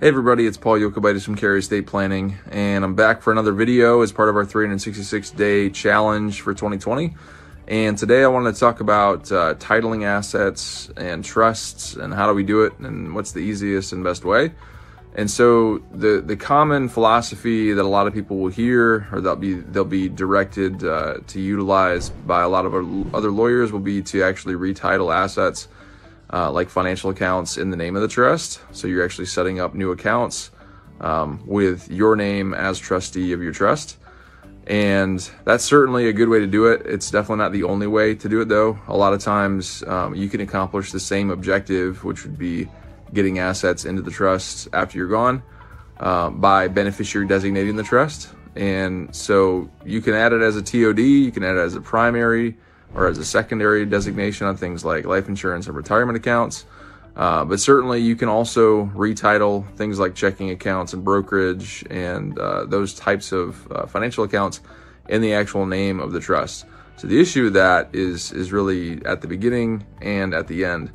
Hey everybody, it's Paul Yokobaitis from Cary Estate Planning, and I'm back for another video as part of our 366-day challenge for 2020. And today I wanted to talk about titling assets and trusts and how do we do it and what's the easiest and best way. And so the common philosophy that a lot of people will hear, or they'll be directed to utilize by a lot of other lawyers, will be to actually retitle assets like financial accounts in the name of the trust. So you're actually setting up new accounts with your name as trustee of your trust. And that's certainly a good way to do it. It's definitely not the only way to do it though. A lot of times you can accomplish the same objective, which would be getting assets into the trust after you're gone by beneficiary designating the trust. And so you can add it as a TOD, you can add it as a primary or as a secondary designation on things like life insurance and retirement accounts. But certainly you can also retitle things like checking accounts and brokerage and those types of financial accounts in the actual name of the trust. So the issue with that is really at the beginning and at the end,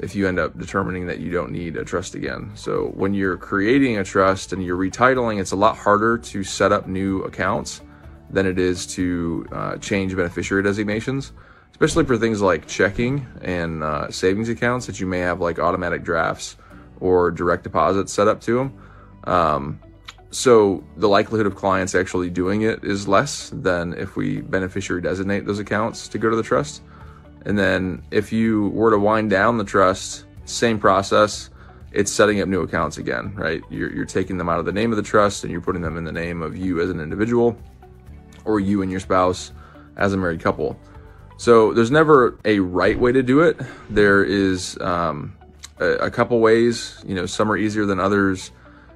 if you end up determining that you don't need a trust again. So when you're creating a trust and you're retitling, it's a lot harder to set up new accounts than it is to change beneficiary designations, especially for things like checking and savings accounts that you may have like automatic drafts or direct deposits set up to them. So the likelihood of clients actually doing it is less than if we beneficiary designate those accounts to go to the trust. And then if you were to wind down the trust, same process, it's setting up new accounts again, right? You're taking them out of the name of the trust and you're putting them in the name of you as an individual, or you and your spouse as a married couple. So there's never a right way to do it. There is a couple ways, some are easier than others.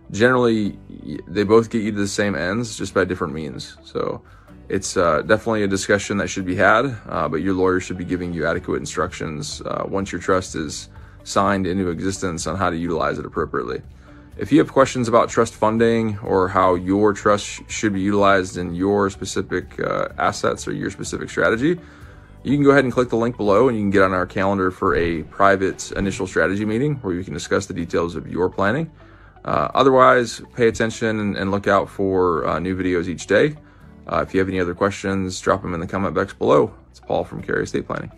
Generally, they both get you to the same ends, just by different means. So it's definitely a discussion that should be had, but your lawyer should be giving you adequate instructions once your trust is signed into existence on how to utilize it appropriately. If you have questions about trust funding or how your trust should be utilized in your specific assets or your specific strategy, you can go ahead and click the link below and you can get on our calendar for a private initial strategy meeting where we can discuss the details of your planning. Otherwise, pay attention and look out for new videos each day. If you have any other questions, drop them in the comment box below. It's Paul from Cary Estate Planning.